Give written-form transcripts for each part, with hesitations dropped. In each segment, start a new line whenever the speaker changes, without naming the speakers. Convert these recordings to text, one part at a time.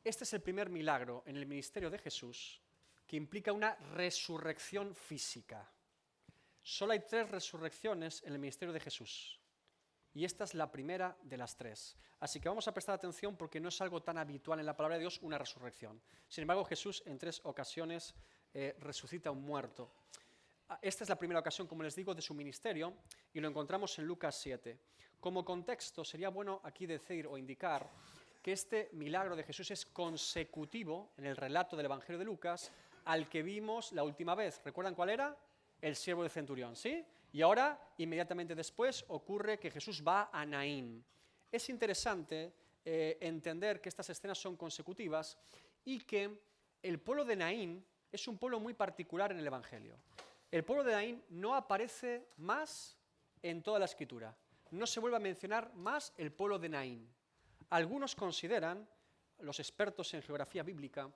Este es el primer milagro en el ministerio de Jesús que implica una resurrección física. Solo hay 3 resurrecciones en el ministerio de Jesús. Y esta es la primera de las 3. Así que vamos a prestar atención porque no es algo tan habitual en la palabra de Dios una resurrección. Sin embargo, Jesús en 3 ocasiones resucita a un muerto. Esta es la primera ocasión, como les digo, de su ministerio y lo encontramos en Lucas 7. Como contexto, sería bueno aquí decir o indicar que este milagro de Jesús es consecutivo en el relato del Evangelio de Lucas al que vimos la última vez. ¿Recuerdan cuál era? El siervo del centurión, ¿sí? Y ahora, inmediatamente después, ocurre que Jesús va a Naín. Es interesante entender que estas escenas son consecutivas y que el pueblo de Naín es un pueblo muy particular en el Evangelio. El pueblo de Naín no aparece más en toda la Escritura. No se vuelve a mencionar más el pueblo de Naín. Algunos consideran, los expertos en geografía bíblica,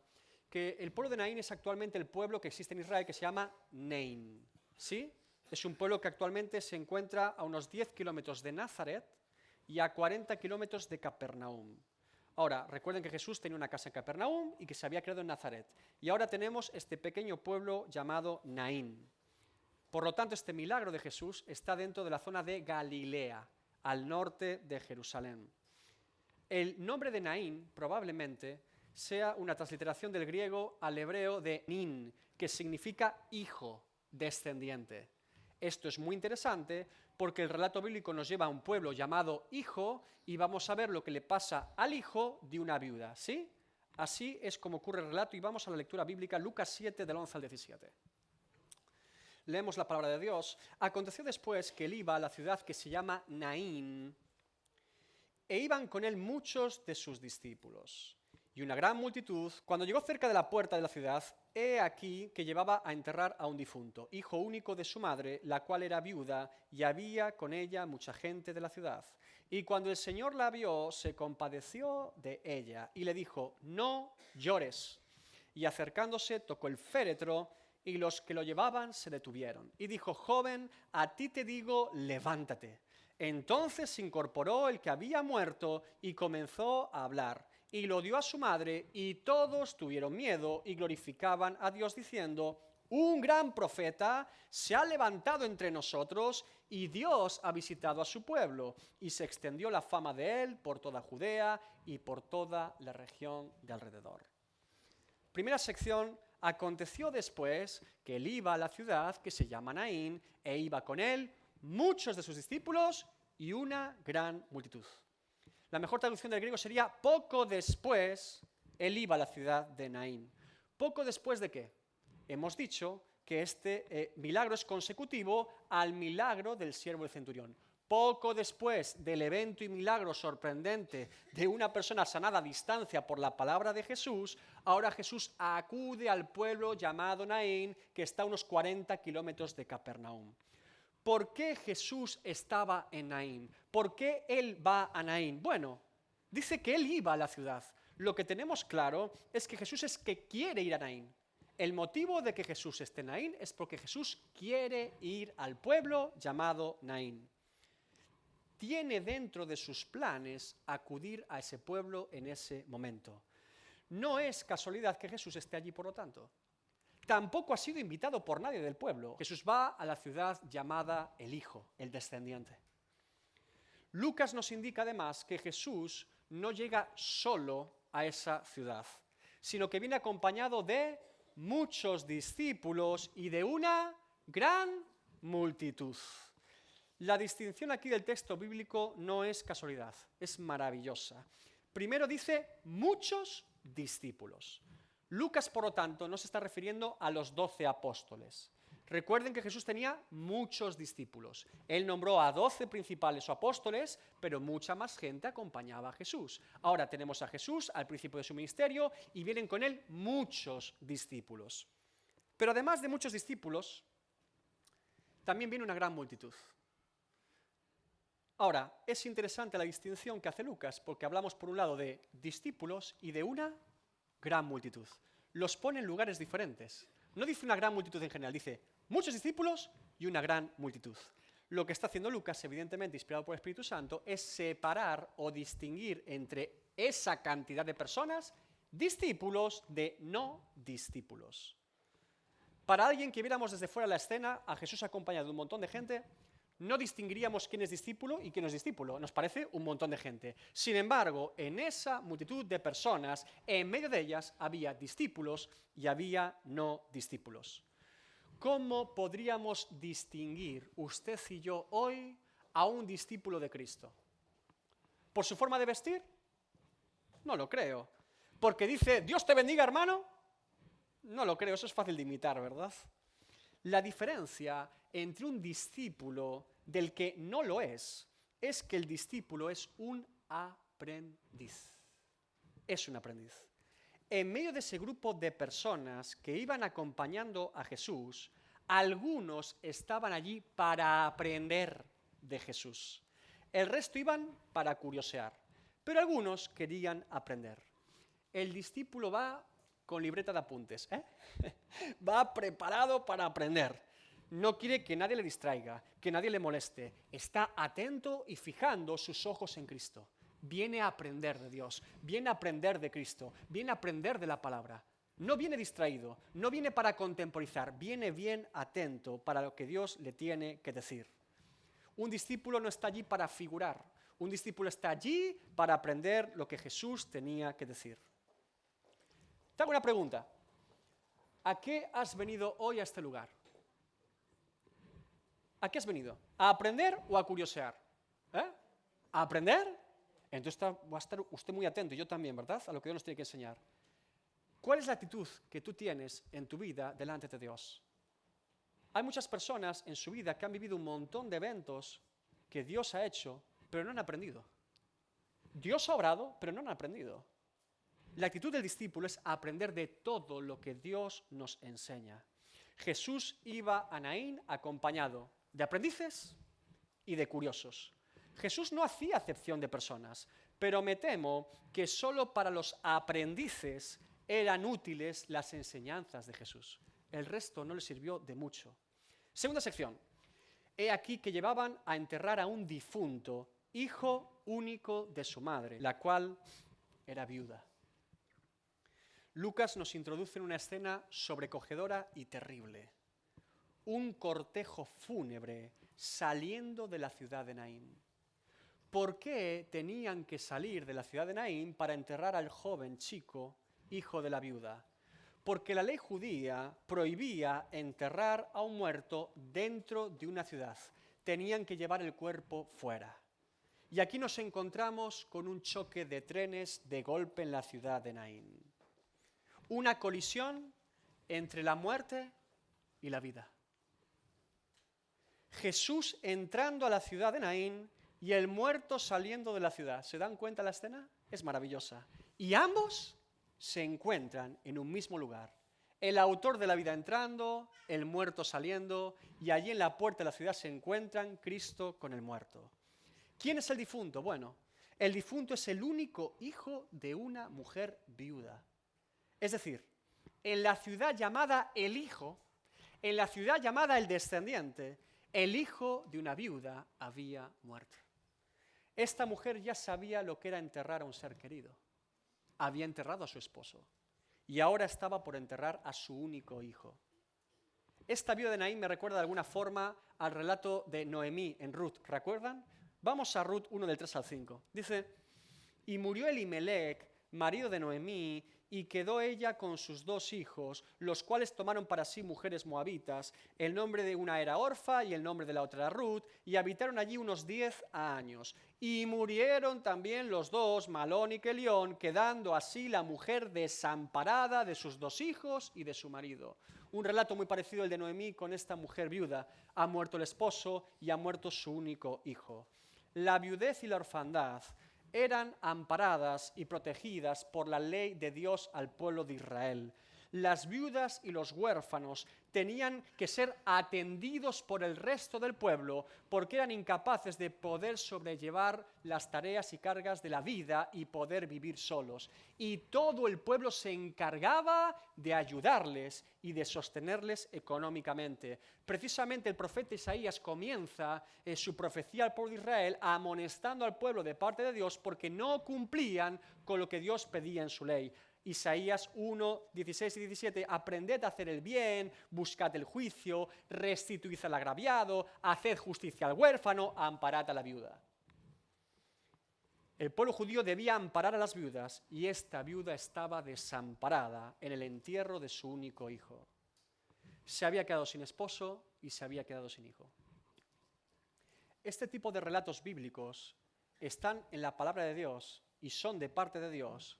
que el pueblo de Naín es actualmente el pueblo que existe en Israel que se llama Nain. ¿Sí? Es un pueblo que actualmente se encuentra a unos 10 kilómetros de Nazaret y a 40 kilómetros de Capernaum. Ahora, recuerden que Jesús tenía una casa en Capernaum y que se había creado en Nazaret. Y ahora tenemos este pequeño pueblo llamado Naín. Por lo tanto, este milagro de Jesús está dentro de la zona de Galilea, al norte de Jerusalén. El nombre de Naín probablemente sea una transliteración del griego al hebreo de nin, que significa hijo, descendiente. Esto es muy interesante porque el relato bíblico nos lleva a un pueblo llamado hijo y vamos a ver lo que le pasa al hijo de una viuda, ¿sí? Así es como ocurre el relato y vamos a la lectura bíblica, Lucas 7, del 11 al 17. Leemos la palabra de Dios. Aconteció después que él iba a la ciudad que se llama Naín, e iban con él muchos de sus discípulos. Y una gran multitud, cuando llegó cerca de la puerta de la ciudad, he aquí que llevaba a enterrar a un difunto, hijo único de su madre, la cual era viuda, y había con ella mucha gente de la ciudad. Y cuando el Señor la vio, se compadeció de ella, y le dijo, no llores. Y acercándose, tocó el féretro, y los que lo llevaban se detuvieron. Y dijo, joven, a ti te digo, levántate. Entonces se incorporó el que había muerto y comenzó a hablar. Y lo dio a su madre, y todos tuvieron miedo y glorificaban a Dios diciendo, un gran profeta se ha levantado entre nosotros y Dios ha visitado a su pueblo. Y se extendió la fama de él por toda Judea y por toda la región de alrededor. Primera sección. Aconteció después que él iba a la ciudad que se llama Naín, e iba con él muchos de sus discípulos y una gran multitud. La mejor traducción del griego sería poco después él iba a la ciudad de Naín. ¿Poco después de qué? Hemos dicho que este milagro es consecutivo al milagro del siervo del centurión. Poco después del evento y milagro sorprendente de una persona sanada a distancia por la palabra de Jesús, ahora Jesús acude al pueblo llamado Naín, que está a unos 40 kilómetros de Capernaum. ¿Por qué Jesús estaba en Naín? ¿Por qué él va a Naín? Bueno, dice que él iba a la ciudad. Lo que tenemos claro es que Jesús es que quiere ir a Naín. El motivo de que Jesús esté en Naín es porque Jesús quiere ir al pueblo llamado Naín. Tiene dentro de sus planes acudir a ese pueblo en ese momento. No es casualidad que Jesús esté allí, por lo tanto. Tampoco ha sido invitado por nadie del pueblo. Jesús va a la ciudad llamada el Hijo, el descendiente. Lucas nos indica además que Jesús no llega solo a esa ciudad, sino que viene acompañado de muchos discípulos y de una gran multitud. La distinción aquí del texto bíblico no es casualidad, es maravillosa. Primero dice muchos discípulos. Lucas, por lo tanto, no se está refiriendo a los 12 apóstoles. Recuerden que Jesús tenía muchos discípulos. Él nombró a 12 principales o apóstoles, pero mucha más gente acompañaba a Jesús. Ahora tenemos a Jesús al principio de su ministerio y vienen con él muchos discípulos. Pero además de muchos discípulos, también viene una gran multitud. Ahora, es interesante la distinción que hace Lucas, porque hablamos por un lado de discípulos y de una gran multitud. Los pone en lugares diferentes. No dice una gran multitud en general, dice muchos discípulos y una gran multitud. Lo que está haciendo Lucas, evidentemente inspirado por el Espíritu Santo, es separar o distinguir entre esa cantidad de personas discípulos de no discípulos. Para alguien que viéramos desde fuera la escena, a Jesús acompañado de un montón de gente, no distinguiríamos quién es discípulo y quién no es discípulo. Nos parece un montón de gente. Sin embargo, en esa multitud de personas, en medio de ellas había discípulos y había no discípulos. ¿Cómo podríamos distinguir usted y yo hoy a un discípulo de Cristo? ¿Por su forma de vestir? No lo creo. ¿Porque dice, Dios te bendiga, hermano? No lo creo, eso es fácil de imitar, ¿verdad? La diferencia entre un discípulo del que no lo es que el discípulo es un aprendiz. Es un aprendiz. En medio de ese grupo de personas que iban acompañando a Jesús, algunos estaban allí para aprender de Jesús. El resto iban para curiosear, pero algunos querían aprender. El discípulo va con libreta de apuntes, va preparado para aprender. No quiere que nadie le distraiga, que nadie le moleste. Está atento y fijando sus ojos en Cristo. Viene a aprender de Dios, viene a aprender de Cristo, viene a aprender de la palabra. No viene distraído, no viene para contemporizar, viene bien atento para lo que Dios le tiene que decir. Un discípulo no está allí para figurar, un discípulo está allí para aprender lo que Jesús tenía que decir. Te hago una pregunta. ¿A qué has venido hoy a este lugar? ¿A qué has venido? ¿A aprender o a curiosear? ¿A aprender? Entonces va a estar usted muy atento, y yo también, ¿verdad? A lo que Dios nos tiene que enseñar. ¿Cuál es la actitud que tú tienes en tu vida delante de Dios? Hay muchas personas en su vida que han vivido un montón de eventos que Dios ha hecho, pero no han aprendido. Dios ha obrado, pero no han aprendido. La actitud del discípulo es aprender de todo lo que Dios nos enseña. Jesús iba a Naín acompañado de aprendices y de curiosos. Jesús no hacía acepción de personas, pero me temo que solo para los aprendices eran útiles las enseñanzas de Jesús. El resto no le sirvió de mucho. Segunda sección. He aquí que llevaban a enterrar a un difunto, hijo único de su madre, la cual era viuda. Lucas nos introduce en una escena sobrecogedora y terrible. Un cortejo fúnebre saliendo de la ciudad de Naín. ¿Por qué tenían que salir de la ciudad de Naín para enterrar al joven chico, hijo de la viuda? Porque la ley judía prohibía enterrar a un muerto dentro de una ciudad. Tenían que llevar el cuerpo fuera. Y aquí nos encontramos con un choque de trenes de golpe en la ciudad de Naín. Una colisión entre la muerte y la vida. Jesús entrando a la ciudad de Naín y el muerto saliendo de la ciudad. ¿Se dan cuenta la escena? Es maravillosa. Y ambos se encuentran en un mismo lugar. El autor de la vida entrando, el muerto saliendo, y allí en la puerta de la ciudad se encuentran Cristo con el muerto. ¿Quién es el difunto? Bueno, el difunto es el único hijo de una mujer viuda. Es decir, en la ciudad llamada el hijo, en la ciudad llamada el descendiente, el hijo de una viuda había muerto. Esta mujer ya sabía lo que era enterrar a un ser querido. Había enterrado a su esposo y ahora estaba por enterrar a su único hijo. Esta viuda de Naín me recuerda de alguna forma al relato de Noemí en Ruth. ¿Recuerdan? Vamos a Ruth 1 del 3 al 5. Dice, y murió Elimelec, marido de Noemí, y quedó ella con sus 2 hijos, los cuales tomaron para sí mujeres moabitas. El nombre de una era Orfa y el nombre de la otra era Ruth, y habitaron allí unos 10 años. Y murieron también los 2, Malón y Kelión, quedando así la mujer desamparada de sus 2 hijos y de su marido. Un relato muy parecido al de Noemí con esta mujer viuda. Ha muerto el esposo y ha muerto su único hijo. La viudez y la orfandad eran amparadas y protegidas por la ley de Dios al pueblo de Israel. Las viudas y los huérfanos tenían que ser atendidos por el resto del pueblo porque eran incapaces de poder sobrellevar las tareas y cargas de la vida y poder vivir solos. Y todo el pueblo se encargaba de ayudarles y de sostenerles económicamente. Precisamente el profeta Isaías comienza su profecía al pueblo de Israel amonestando al pueblo de parte de Dios porque no cumplían con lo que Dios pedía en su ley. Isaías 1, 16 y 17, aprended a hacer el bien, buscad el juicio, restituid al agraviado, haced justicia al huérfano, amparad a la viuda. El pueblo judío debía amparar a las viudas y esta viuda estaba desamparada en el entierro de su único hijo. Se había quedado sin esposo y se había quedado sin hijo. Este tipo de relatos bíblicos están en la palabra de Dios y son de parte de Dios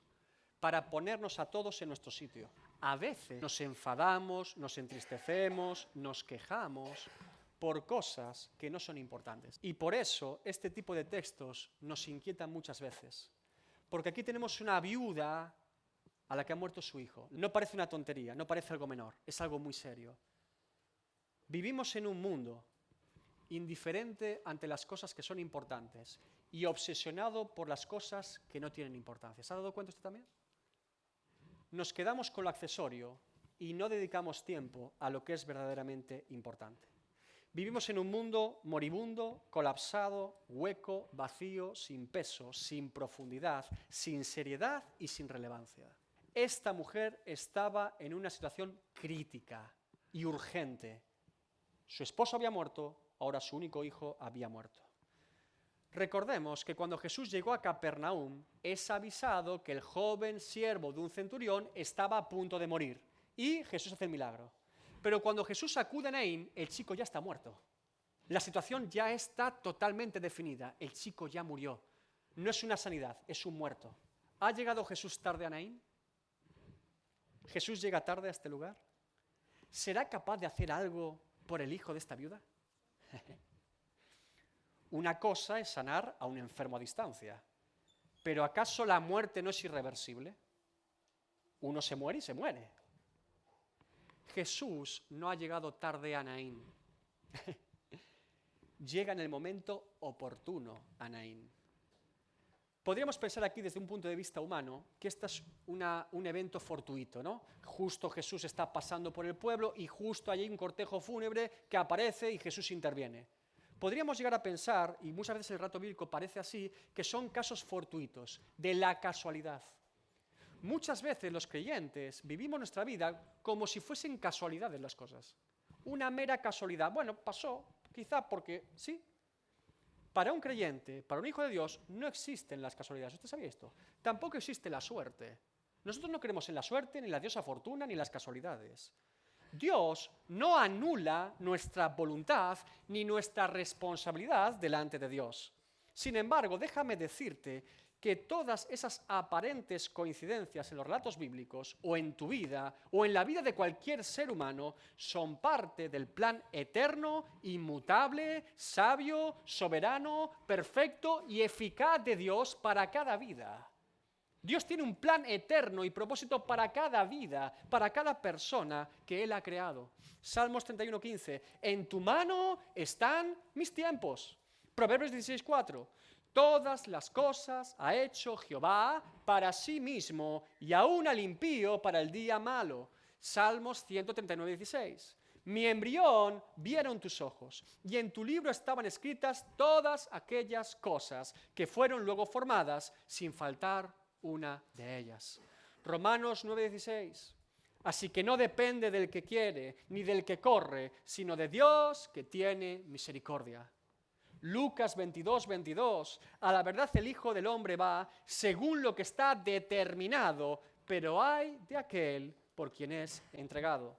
para ponernos a todos en nuestro sitio. A veces nos enfadamos, nos entristecemos, nos quejamos por cosas que no son importantes. Y por eso este tipo de textos nos inquietan muchas veces. Porque aquí tenemos una viuda a la que ha muerto su hijo. No parece una tontería, no parece algo menor, es algo muy serio. Vivimos en un mundo indiferente ante las cosas que son importantes y obsesionado por las cosas que no tienen importancia. ¿Se ha dado cuenta usted también? Nos quedamos con lo accesorio y no dedicamos tiempo a lo que es verdaderamente importante. Vivimos en un mundo moribundo, colapsado, hueco, vacío, sin peso, sin profundidad, sin seriedad y sin relevancia. Esta mujer estaba en una situación crítica y urgente. Su esposo había muerto, ahora su único hijo había muerto. Recordemos que cuando Jesús llegó a Capernaum, es avisado que el joven siervo de un centurión estaba a punto de morir y Jesús hace el milagro. Pero cuando Jesús acude a Naín, el chico ya está muerto. La situación ya está totalmente definida. El chico ya murió. No es una sanidad, es un muerto. ¿Ha llegado Jesús tarde a Naín? ¿Jesús llega tarde a este lugar? ¿Será capaz de hacer algo por el hijo de esta viuda? Una cosa es sanar a un enfermo a distancia. ¿Pero acaso la muerte no es irreversible? Uno se muere y se muere. Jesús no ha llegado tarde a Naín. Llega en el momento oportuno a Naín. Podríamos pensar aquí desde un punto de vista humano que este es un evento fortuito, ¿no? Justo Jesús está pasando por el pueblo y justo allí hay un cortejo fúnebre que aparece y Jesús interviene. Podríamos llegar a pensar, y muchas veces el relato bíblico parece así, que son casos fortuitos, de la casualidad. Muchas veces los creyentes vivimos nuestra vida como si fuesen casualidades las cosas. Una mera casualidad. Bueno, pasó, quizá porque sí. Para un creyente, para un hijo de Dios, no existen las casualidades. ¿Usted sabía esto? Tampoco existe la suerte. Nosotros no creemos en la suerte, ni en la diosa fortuna, ni en las casualidades. Dios no anula nuestra voluntad ni nuestra responsabilidad delante de Dios. Sin embargo, déjame decirte que todas esas aparentes coincidencias en los relatos bíblicos, o en tu vida, o en la vida de cualquier ser humano, son parte del plan eterno, inmutable, sabio, soberano, perfecto y eficaz de Dios para cada vida. Dios tiene un plan eterno y propósito para cada vida, para cada persona que Él ha creado. Salmos 31:15, en tu mano están mis tiempos. Proverbios 16:4, todas las cosas ha hecho Jehová para sí mismo y aún al impío para el día malo. Salmos 139:16. Mi embrión vieron tus ojos, y en tu libro estaban escritas todas aquellas cosas que fueron luego formadas, sin faltar una de ellas. Romanos 9:16. Así que no depende del que quiere, ni del que corre, sino de Dios que tiene misericordia. Lucas 22:22. A la verdad el Hijo del Hombre va según lo que está determinado, pero hay de aquel por quien es entregado.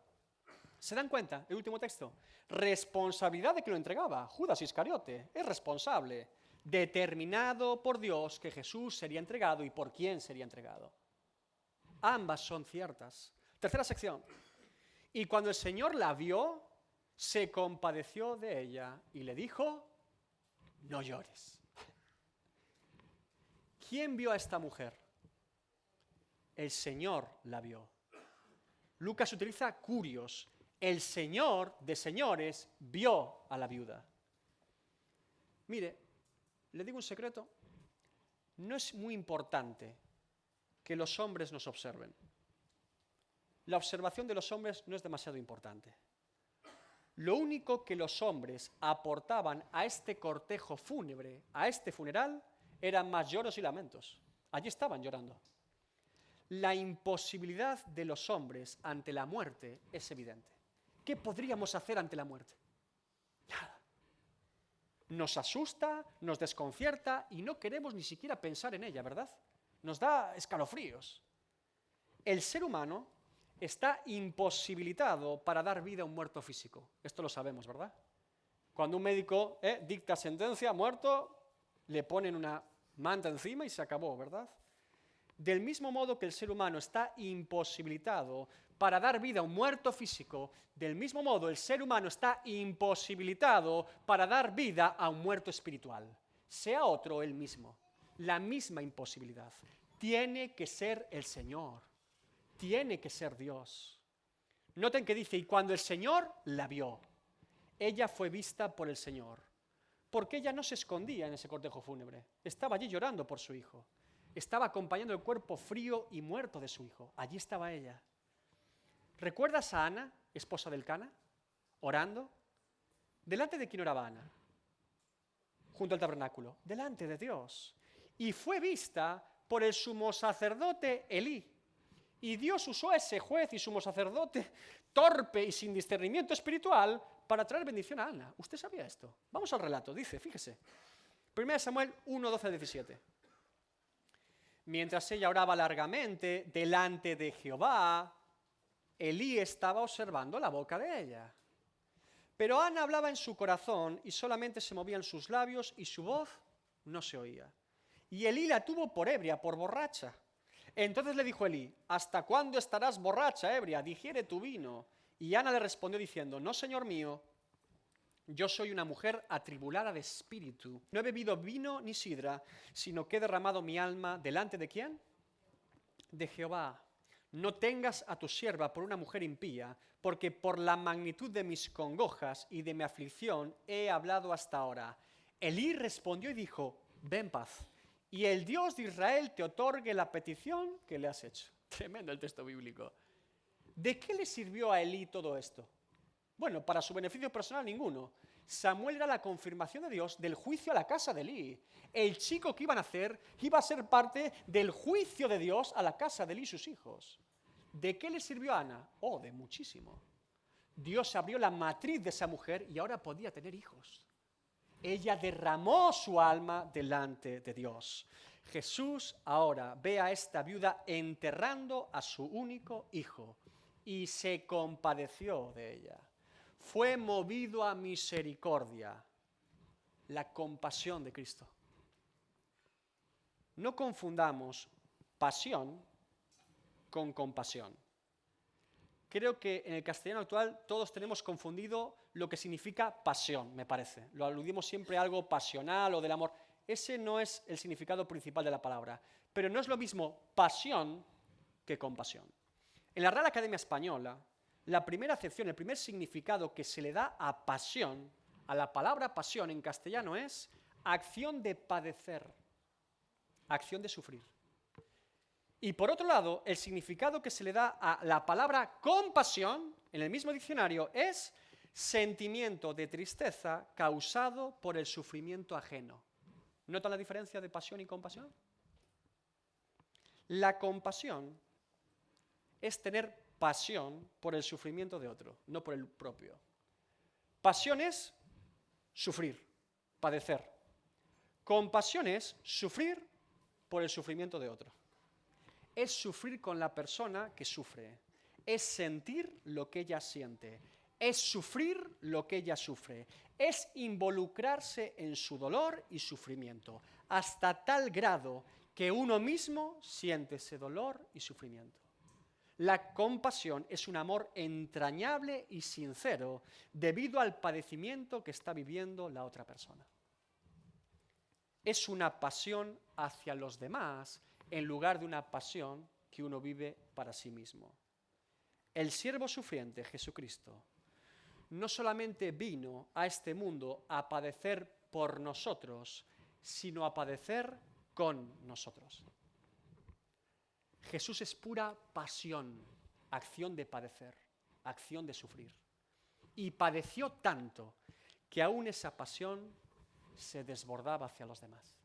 ¿Se dan cuenta? El último texto. Responsabilidad de que lo entregaba. Judas Iscariote es responsable. Determinado por Dios que Jesús sería entregado y por quién sería entregado. Ambas son ciertas. Tercera sección. Y cuando el Señor la vio, se compadeció de ella y le dijo, no llores. ¿Quién vio a esta mujer? El Señor la vio. Lucas utiliza curios. El Señor de señores vio a la viuda. Mire, le digo un secreto. No es muy importante que los hombres nos observen. La observación de los hombres no es demasiado importante. Lo único que los hombres aportaban a este cortejo fúnebre, a este funeral, eran más lloros y lamentos. Allí estaban llorando. la imposibilidad de los hombres ante la muerte es evidente. ¿Qué podríamos hacer ante la muerte? Nada. Nos asusta, nos desconcierta y no queremos ni siquiera pensar en ella, ¿verdad? Nos da escalofríos. El ser humano está imposibilitado para dar vida a un muerto físico. Esto lo sabemos, ¿verdad? Cuando un médico dicta sentencia, muerto, le ponen una manta encima y se acabó, ¿verdad? Del mismo modo que el ser humano está imposibilitado para dar vida a un muerto físico, del mismo modo el ser humano está imposibilitado para dar vida a un muerto espiritual, sea otro o él mismo. La misma imposibilidad. Tiene que ser el Señor, tiene que ser Dios. Noten que dice, y cuando el Señor la vio, ella fue vista por el Señor, porque ella no se escondía en ese cortejo fúnebre, estaba allí llorando por su hijo. Estaba acompañando el cuerpo frío y muerto de su hijo. Allí estaba ella. ¿Recuerdas a Ana, esposa del Cana, orando? ¿Delante de quién oraba Ana? Junto al tabernáculo. Delante de Dios. Y fue vista por el sumo sacerdote Elí. Y Dios usó a ese juez y sumo sacerdote torpe y sin discernimiento espiritual para traer bendición a Ana. ¿Usted sabía esto? Vamos al relato. Dice, fíjese. 1 Samuel 1, 12, 17. Mientras ella oraba largamente delante de Jehová, Elí estaba observando la boca de ella. Pero Ana hablaba en su corazón y solamente se movían sus labios y su voz no se oía. Y Elí la tuvo por ebria, por borracha. Entonces le dijo Elí, ¿hasta cuándo estarás borracha, ebria? Digiere tu vino. Y Ana le respondió diciendo, no, señor mío, yo soy una mujer atribulada de espíritu. No he bebido vino ni sidra, sino que he derramado mi alma delante de ¿quién? De Jehová. No tengas a tu sierva por una mujer impía, porque por la magnitud de mis congojas y de mi aflicción he hablado hasta ahora. Elí respondió y dijo, ven paz, y el Dios de Israel te otorgue la petición que le has hecho. Tremendo el texto bíblico. ¿De qué le sirvió a Elí todo esto? Bueno, para su beneficio personal ninguno. Samuel era la confirmación de Dios del juicio a la casa de Elí. El chico que iban a hacer iba a ser parte del juicio de Dios a la casa de Elí y sus hijos. ¿De qué le sirvió a Ana? Oh, de muchísimo. Dios abrió la matriz de esa mujer y ahora podía tener hijos. Ella derramó su alma delante de Dios. Jesús ahora ve a esta viuda enterrando a su único hijo y se compadeció de ella. Fue movido a misericordia, la compasión de Cristo. No confundamos pasión con compasión. Creo que en el castellano actual todos tenemos confundido lo que significa pasión, me parece. Lo aludimos siempre a algo pasional o del amor. Ese no es el significado principal de la palabra, pero no es lo mismo pasión que compasión. En la Real Academia Española, la primera acepción, el primer significado que se le da a pasión, a la palabra pasión en castellano es acción de padecer, acción de sufrir. Y por otro lado, el significado que se le da a la palabra compasión, en el mismo diccionario, es sentimiento de tristeza causado por el sufrimiento ajeno. ¿Notan la diferencia de pasión y compasión? La compasión es tener pasión por el sufrimiento de otro, no por el propio. Pasión es sufrir, padecer. Compasión es sufrir por el sufrimiento de otro. Es sufrir con la persona que sufre. Es sentir lo que ella siente. Es sufrir lo que ella sufre. Es involucrarse en su dolor y sufrimiento, hasta tal grado que uno mismo siente ese dolor y sufrimiento. La compasión es un amor entrañable y sincero debido al padecimiento que está viviendo la otra persona. Es una pasión hacia los demás en lugar de una pasión que uno vive para sí mismo. El siervo sufriente, Jesucristo, no solamente vino a este mundo a padecer por nosotros, sino a padecer con nosotros. Jesús es pura pasión, acción de padecer, acción de sufrir. Y padeció tanto que aún esa pasión se desbordaba hacia los demás.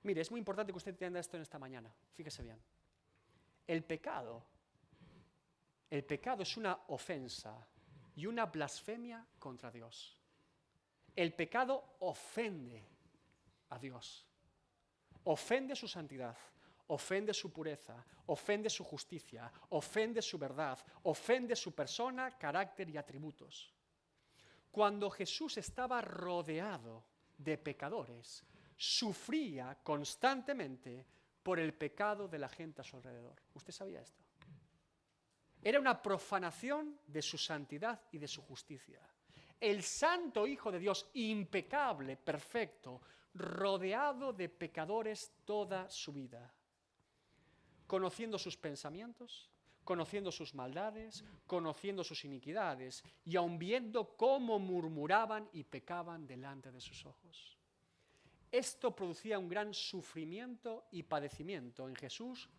Mire, es muy importante que usted entienda esto en esta mañana, fíjese bien. El pecado es una ofensa y una blasfemia contra Dios. El pecado ofende a Dios, ofende su santidad, ofende su pureza, ofende su justicia, ofende su verdad, ofende su persona, carácter y atributos. Cuando Jesús estaba rodeado de pecadores, sufría constantemente por el pecado de la gente a su alrededor. ¿Usted sabía esto? Era una profanación de su santidad y de su justicia. El santo Hijo de Dios, impecable, perfecto, rodeado de pecadores toda su vida, conociendo sus pensamientos, conociendo sus maldades, conociendo sus iniquidades, y aun viendo cómo murmuraban y pecaban delante de sus ojos. Esto producía un gran sufrimiento y padecimiento en Jesús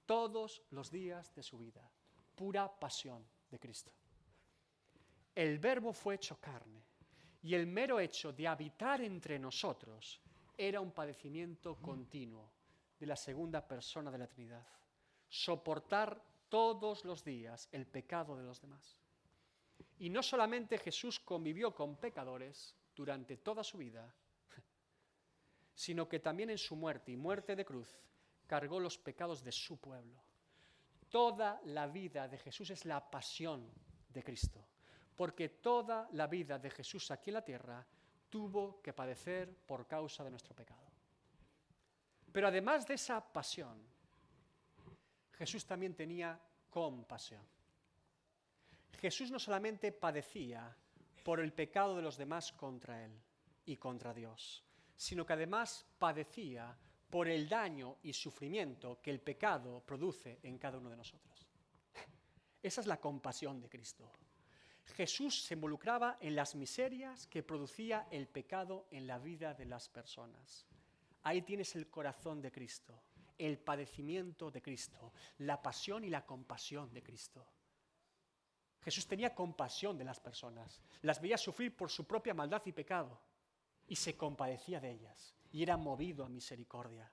todos los días de su vida. Pura pasión de Cristo. El Verbo fue hecho carne, y el mero hecho de habitar entre nosotros era un padecimiento continuo de la segunda persona de la Trinidad. Soportar todos los días el pecado de los demás. Y no solamente Jesús convivió con pecadores durante toda su vida, sino que también en su muerte y muerte de cruz cargó los pecados de su pueblo. Toda la vida de Jesús es la pasión de Cristo, porque toda la vida de Jesús aquí en la tierra tuvo que padecer por causa de nuestro pecado. Pero además de esa pasión, Jesús también tenía compasión. Jesús no solamente padecía por el pecado de los demás contra él y contra Dios, sino que además padecía por el daño y sufrimiento que el pecado produce en cada uno de nosotros. Esa es la compasión de Cristo. Jesús se involucraba en las miserias que producía el pecado en la vida de las personas. Ahí tienes el corazón de Cristo, el padecimiento de Cristo, la pasión y la compasión de Cristo. Jesús tenía compasión de las personas, las veía sufrir por su propia maldad y pecado, y se compadecía de ellas, y era movido a misericordia.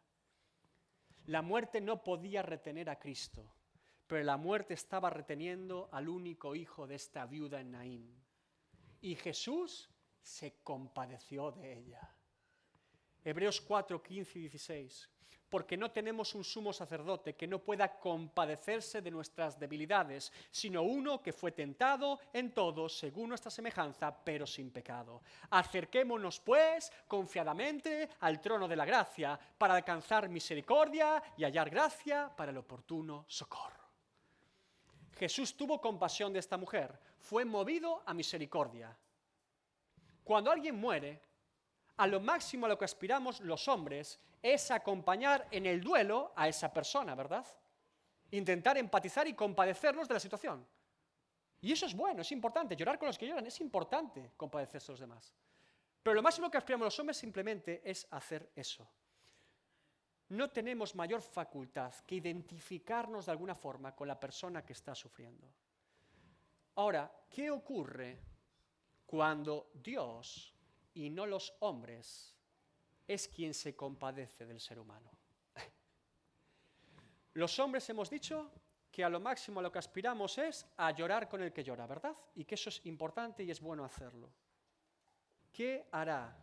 La muerte no podía retener a Cristo, pero la muerte estaba reteniendo al único hijo de esta viuda en Naín. Y Jesús se compadeció de ella. Hebreos 4, 15 y 16. Porque no tenemos un sumo sacerdote que no pueda compadecerse de nuestras debilidades, sino uno que fue tentado en todo según nuestra semejanza, pero sin pecado. Acerquémonos, pues, confiadamente al trono de la gracia, para alcanzar misericordia y hallar gracia para el oportuno socorro. Jesús tuvo compasión de esta mujer, fue movido a misericordia. Cuando alguien muere, a lo máximo a lo que aspiramos los hombres es acompañar en el duelo a esa persona, ¿verdad? Intentar empatizar y compadecernos de la situación. Y eso es bueno, es importante. Llorar con los que lloran, es importante compadecerse a los demás. Pero lo máximo que aspiramos los hombres simplemente es hacer eso. No tenemos mayor facultad que identificarnos de alguna forma con la persona que está sufriendo. Ahora, ¿qué ocurre cuando Dios y no los hombres es quien se compadece del ser humano? Los hombres hemos dicho que a lo máximo a lo que aspiramos es a llorar con el que llora, ¿verdad? Y que eso es importante y es bueno hacerlo. ¿Qué hará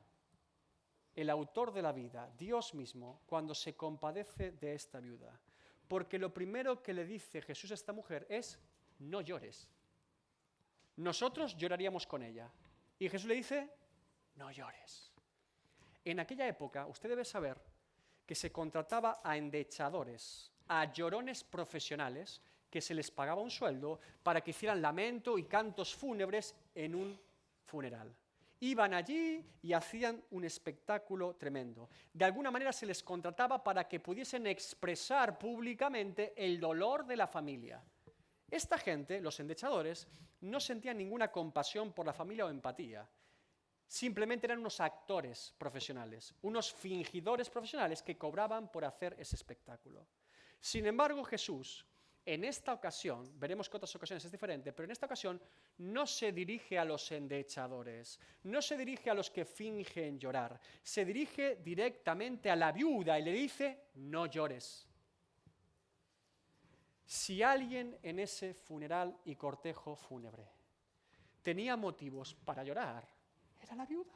el autor de la vida, Dios mismo, cuando se compadece de esta viuda? Porque lo primero que le dice Jesús a esta mujer es: no llores. Nosotros lloraríamos con ella. Y Jesús le dice: no llores. En aquella época, usted debe saber que se contrataba a endechadores, a llorones profesionales, que se les pagaba un sueldo para que hicieran lamento y cantos fúnebres en un funeral. Iban allí y hacían un espectáculo tremendo. De alguna manera se les contrataba para que pudiesen expresar públicamente el dolor de la familia. Esta gente, los endechadores, no sentían ninguna compasión por la familia o empatía. Simplemente eran unos actores profesionales, unos fingidores profesionales que cobraban por hacer ese espectáculo. Sin embargo, Jesús, en esta ocasión, veremos que otras ocasiones es diferente, pero en esta ocasión no se dirige a los endechadores, no se dirige a los que fingen llorar, se dirige directamente a la viuda y le dice: no llores. Si alguien en ese funeral y cortejo fúnebre tenía motivos para llorar, era la viuda.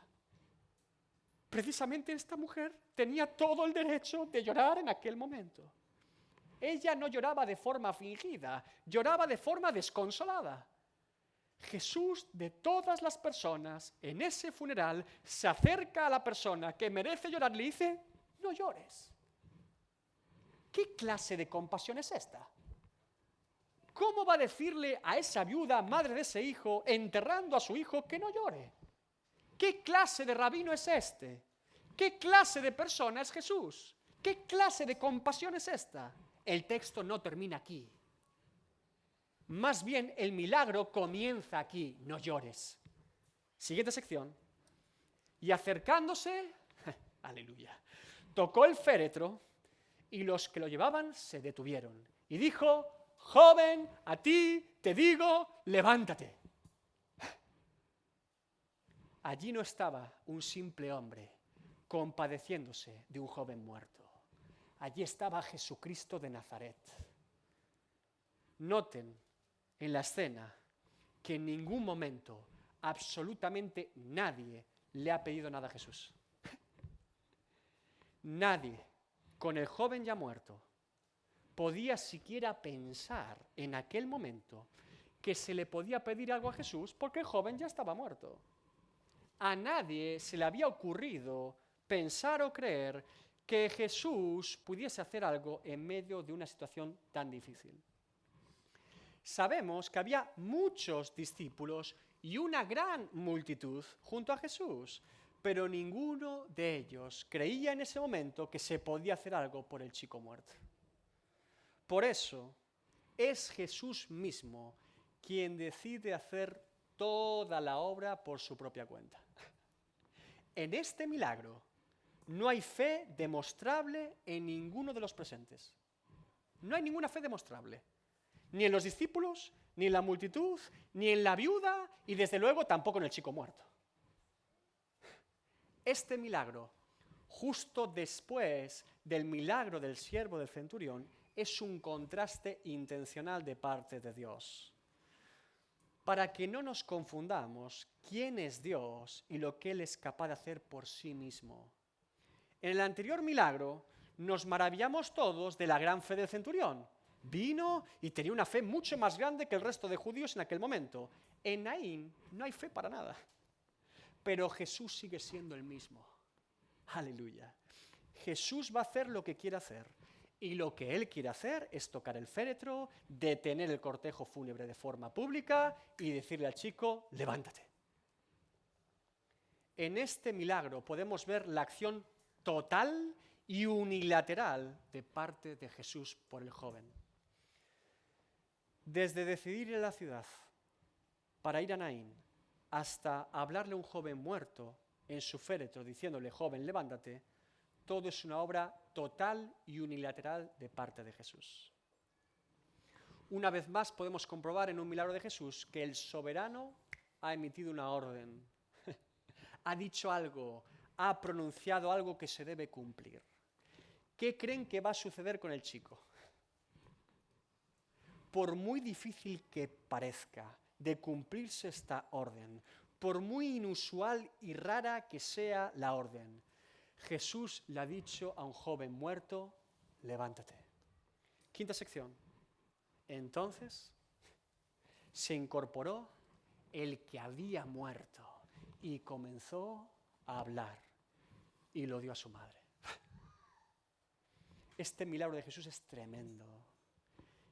Precisamente esta mujer tenía todo el derecho de llorar en aquel momento. Ella no lloraba de forma fingida, lloraba de forma desconsolada. Jesús, de todas las personas en ese funeral, se acerca a la persona que merece llorar y le dice: no llores. ¿Qué clase de compasión es esta? ¿Cómo va a decirle a esa viuda, madre de ese hijo, enterrando a su hijo, que no llore? ¿Qué clase de rabino es este? ¿Qué clase de persona es Jesús? ¿Qué clase de compasión es esta? El texto no termina aquí. Más bien, el milagro comienza aquí. No llores. Siguiente sección. Y acercándose, aleluya, tocó el féretro y los que lo llevaban se detuvieron. Y dijo: joven, a ti te digo, levántate. Allí no estaba un simple hombre compadeciéndose de un joven muerto. Allí estaba Jesucristo de Nazaret. Noten en la escena que en ningún momento absolutamente nadie le ha pedido nada a Jesús. Nadie, con el joven ya muerto, podía siquiera pensar en aquel momento que se le podía pedir algo a Jesús porque el joven ya estaba muerto. A nadie se le había ocurrido pensar o creer que Jesús pudiese hacer algo en medio de una situación tan difícil. Sabemos que había muchos discípulos y una gran multitud junto a Jesús, pero ninguno de ellos creía en ese momento que se podía hacer algo por el chico muerto. Por eso es Jesús mismo quien decide hacer toda la obra por su propia cuenta. En este milagro no hay fe demostrable en ninguno de los presentes. No hay ninguna fe demostrable. Ni en los discípulos, ni en la multitud, ni en la viuda y desde luego tampoco en el chico muerto. Este milagro, justo después del milagro del siervo del centurión, es un contraste intencional de parte de Dios. Para que no nos confundamos quién es Dios y lo que Él es capaz de hacer por sí mismo. En el anterior milagro nos maravillamos todos de la gran fe del centurión. Vino y tenía una fe mucho más grande que el resto de judíos en aquel momento. En Naín no hay fe para nada. Pero Jesús sigue siendo el mismo. Aleluya. Jesús va a hacer lo que quiere hacer. Y lo que Él quiere hacer es tocar el féretro, detener el cortejo fúnebre de forma pública y decirle al chico: levántate. En este milagro podemos ver la acción total y unilateral de parte de Jesús por el joven. Desde decidir ir a la ciudad para ir a Naín hasta hablarle a un joven muerto en su féretro diciéndole: joven, levántate, todo es una obra total y unilateral de parte de Jesús. Una vez más podemos comprobar en un milagro de Jesús que el soberano ha emitido una orden, ha dicho algo, ha pronunciado algo que se debe cumplir. ¿Qué creen que va a suceder con el chico? Por muy difícil que parezca de cumplirse esta orden, por muy inusual y rara que sea la orden, Jesús le ha dicho a un joven muerto: levántate. Quinta sección. Entonces se incorporó el que había muerto y comenzó a hablar y lo dio a su madre. Este milagro de Jesús es tremendo.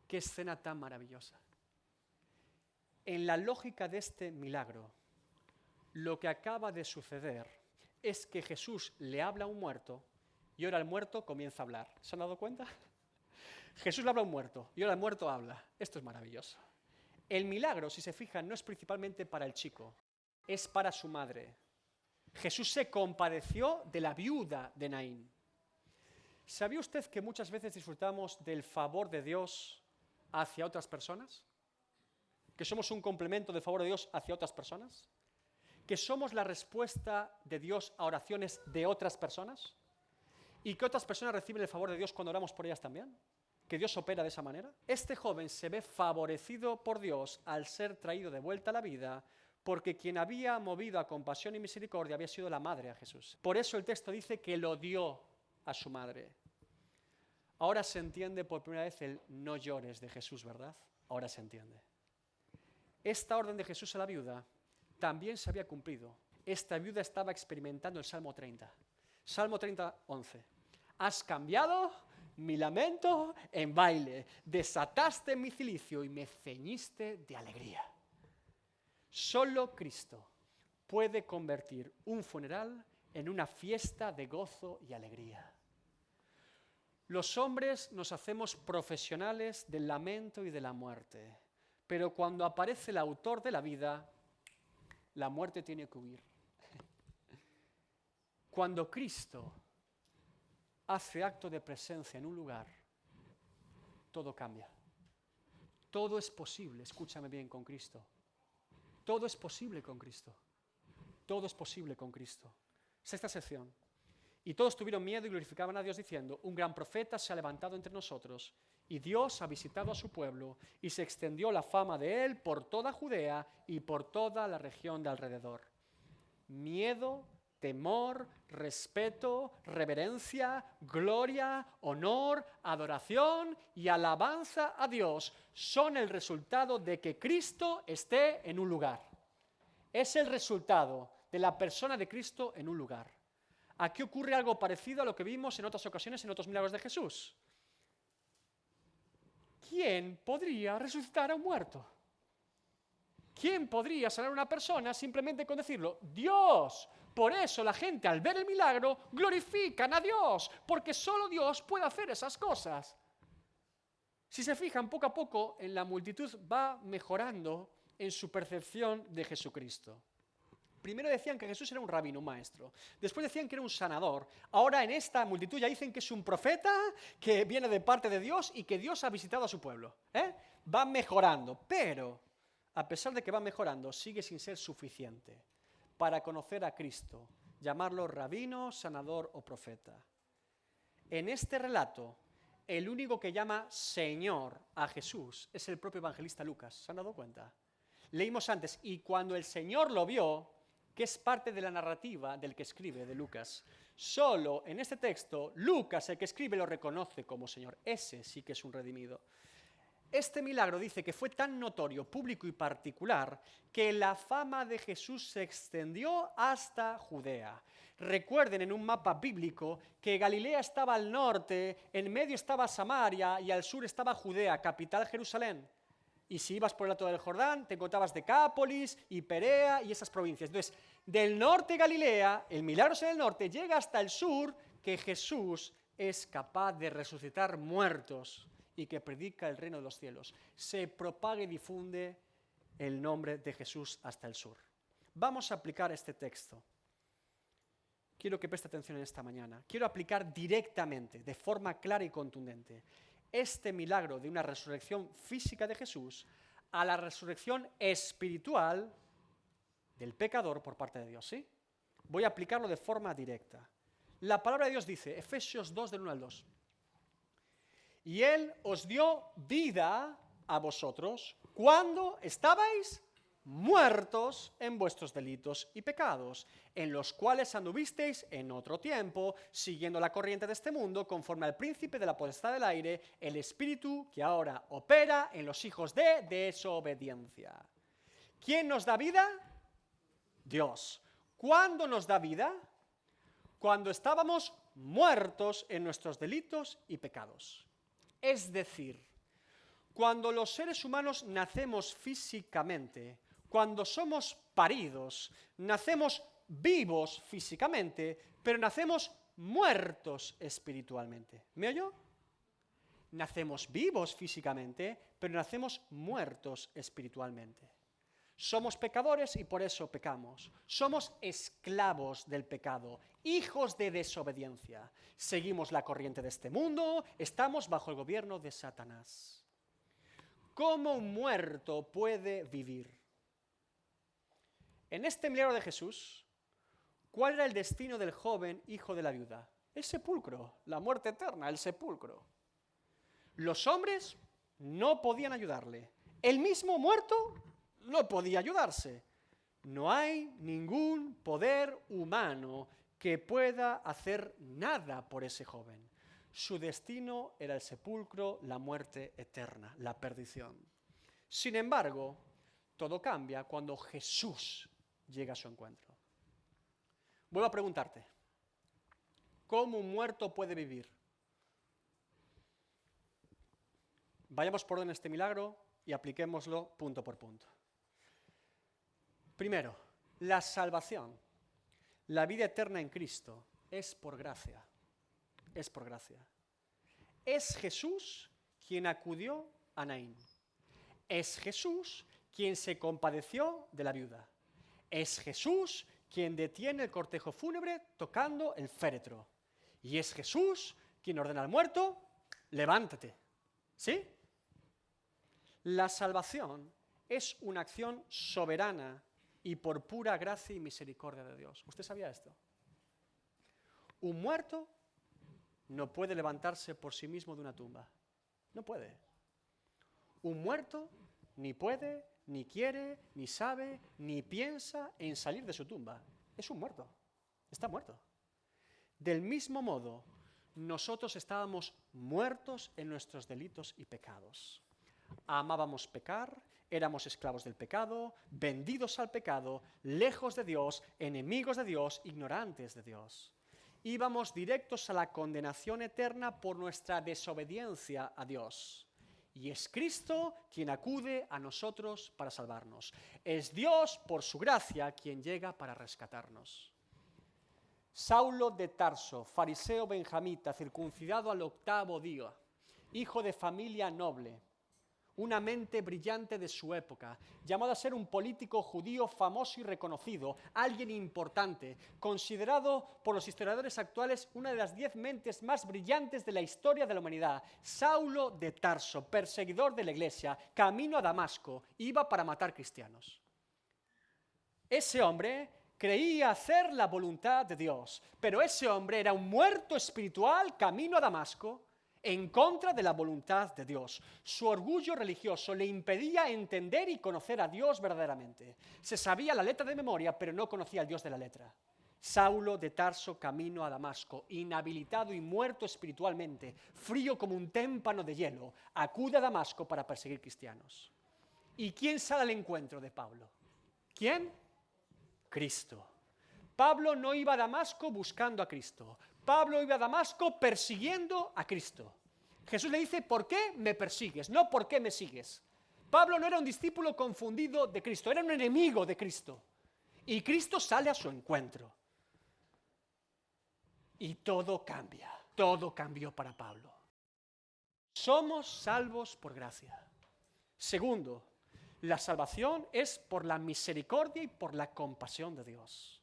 Qué escena tan maravillosa. En la lógica de este milagro, lo que acaba de suceder es que Jesús le habla a un muerto y ahora el muerto comienza a hablar. ¿Se han dado cuenta? Jesús le habla a un muerto y ahora el muerto habla. Esto es maravilloso. El milagro, si se fijan, no es principalmente para el chico, es para su madre. Jesús se compadeció de la viuda de Naín. ¿Sabía usted que muchas veces disfrutamos del favor de Dios hacia otras personas? ¿Que somos un complemento del favor de Dios hacia otras personas? ¿Que somos la respuesta de Dios a oraciones de otras personas? ¿Y que otras personas reciben el favor de Dios cuando oramos por ellas también? que Dios opera de esa manera? Este joven se ve favorecido por Dios al ser traído de vuelta a la vida, porque quien había movido a compasión y misericordia había sido la madre a Jesús. Por eso el texto dice que lo dio a su madre. Ahora se entiende por primera vez el no llores de Jesús, ¿verdad? Ahora se entiende. Esta orden de Jesús a la viuda también se había cumplido. Esta viuda estaba experimentando el Salmo 30. Salmo 30, 11. Has cambiado mi lamento en baile, desataste mi cilicio y me ceñiste de alegría. Solo Cristo puede convertir un funeral en una fiesta de gozo y alegría. Los hombres nos hacemos profesionales del lamento y de la muerte, pero cuando aparece el autor de la vida, la muerte tiene que huir. Cuando Cristo hace acto de presencia en un lugar, todo cambia. Todo es posible, escúchame bien, con Cristo. Todo es posible con Cristo. Todo es posible con Cristo. Sexta sección. Y todos tuvieron miedo y glorificaban a Dios diciendo, un gran profeta se ha levantado entre nosotros y Dios ha visitado a su pueblo y se extendió la fama de él por toda Judea y por toda la región de alrededor. Miedo, temor, respeto, reverencia, gloria, honor, adoración y alabanza a Dios son el resultado de que Cristo esté en un lugar. Es el resultado de la persona de Cristo en un lugar. Aquí ocurre algo parecido a lo que vimos en otras ocasiones en otros milagros de Jesús. ¿Quién podría resucitar a un muerto? ¿Quién podría sanar a una persona simplemente con decirlo? Dios. Por eso la gente al ver el milagro glorifican a Dios, porque solo Dios puede hacer esas cosas. Si se fijan, poco a poco en la multitud va mejorando en su percepción de Jesucristo. Primero decían que Jesús era un rabino, un maestro. Después decían que era un sanador. Ahora en esta multitud ya dicen que es un profeta, que viene de parte de Dios y que Dios ha visitado a su pueblo. Va mejorando, pero a pesar de que va mejorando, sigue sin ser suficiente para conocer a Cristo, llamarlo rabino, sanador o profeta. En este relato, el único que llama Señor a Jesús es el propio evangelista Lucas. ¿Se han dado cuenta? Leímos antes, y cuando el Señor lo vio, que es parte de la narrativa del que escribe, de Lucas. Solo en este texto, Lucas, el que escribe, lo reconoce como Señor. Ese sí que es un redimido. Este milagro dice que fue tan notorio, público y particular, que la fama de Jesús se extendió hasta Judea. Recuerden en un mapa bíblico que Galilea estaba al norte, en medio estaba Samaria y al sur estaba Judea, capital Jerusalén. Y si ibas por el alto del Jordán, te encontrabas Decápolis y Perea y esas provincias. Entonces, del norte de Galilea, el milagro es en el norte, llega hasta el sur, que Jesús es capaz de resucitar muertos y que predica el reino de los cielos. Se propaga y difunde el nombre de Jesús hasta el sur. Vamos a aplicar este texto. Quiero que preste atención en esta mañana. Quiero aplicar directamente, de forma clara y contundente, este milagro de una resurrección física de Jesús a la resurrección espiritual del pecador por parte de Dios, ¿sí? Voy a aplicarlo de forma directa. La palabra de Dios dice, Efesios 2, del 1 al 2, y Él os dio vida a vosotros cuando estabais muertos en vuestros delitos y pecados, en los cuales anduvisteis en otro tiempo, siguiendo la corriente de este mundo, conforme al príncipe de la potestad del aire, el espíritu que ahora opera en los hijos de desobediencia. ¿Quién nos da vida? Dios. ¿Cuándo nos da vida? Cuando estábamos muertos en nuestros delitos y pecados. Es decir, cuando los seres humanos nacemos físicamente, cuando somos paridos, nacemos vivos físicamente, pero nacemos muertos espiritualmente. ¿Me oyó? Nacemos vivos físicamente, pero nacemos muertos espiritualmente. Somos pecadores y por eso pecamos. Somos esclavos del pecado, hijos de desobediencia. Seguimos la corriente de este mundo, estamos bajo el gobierno de Satanás. ¿Cómo un muerto puede vivir? En este milagro de Jesús, ¿cuál era el destino del joven hijo de la viuda? El sepulcro, la muerte eterna, el sepulcro. Los hombres no podían ayudarle. El mismo muerto no podía ayudarse. No hay ningún poder humano que pueda hacer nada por ese joven. Su destino era el sepulcro, la muerte eterna, la perdición. Sin embargo, todo cambia cuando Jesús llega a su encuentro. Vuelvo a preguntarte, ¿cómo un muerto puede vivir? Vayamos por orden este milagro y apliquémoslo punto por punto. Primero, la salvación, la vida eterna en Cristo, es por gracia. Es por gracia. Es Jesús quien acudió a Naín. Es Jesús quien se compadeció de la viuda. Es Jesús quien detiene el cortejo fúnebre tocando el féretro. Y es Jesús quien ordena al muerto, levántate. ¿Sí? La salvación es una acción soberana y por pura gracia y misericordia de Dios. ¿Usted sabía esto? Un muerto no puede levantarse por sí mismo de una tumba. No puede. Un muerto ni puede, ni quiere, ni sabe, ni piensa en salir de su tumba. Es un muerto. Está muerto. Del mismo modo, nosotros estábamos muertos en nuestros delitos y pecados. Amábamos pecar, éramos esclavos del pecado, vendidos al pecado, lejos de Dios, enemigos de Dios, ignorantes de Dios. Íbamos directos a la condenación eterna por nuestra desobediencia a Dios. Y es Cristo quien acude a nosotros para salvarnos. Es Dios, por su gracia, quien llega para rescatarnos. Saulo de Tarso, fariseo benjamita, circuncidado al 8º día, hijo de familia noble, una mente brillante de su época, llamado a ser un político judío famoso y reconocido, alguien importante, considerado por los historiadores actuales una de las 10 mentes más brillantes de la historia de la humanidad. Saulo de Tarso, perseguidor de la iglesia, camino a Damasco, iba para matar cristianos. Ese hombre creía hacer la voluntad de Dios, pero ese hombre era un muerto espiritual camino a Damasco, en contra de la voluntad de Dios. Su orgullo religioso le impedía entender y conocer a Dios verdaderamente. Se sabía la letra de memoria, pero no conocía al Dios de la letra. Saulo de Tarso camino a Damasco, inhabilitado y muerto espiritualmente, frío como un témpano de hielo, acude a Damasco para perseguir cristianos. ¿Y quién sale al encuentro de Pablo? ¿Quién? Cristo. Pablo no iba a Damasco buscando a Cristo. Pablo iba a Damasco persiguiendo a Cristo. Jesús le dice, ¿por qué me persigues? No, ¿por qué me sigues? Pablo no era un discípulo confundido de Cristo, era un enemigo de Cristo. Y Cristo sale a su encuentro. Y todo cambia. Todo cambió para Pablo. Somos salvos por gracia. Segundo, la salvación es por la misericordia y por la compasión de Dios.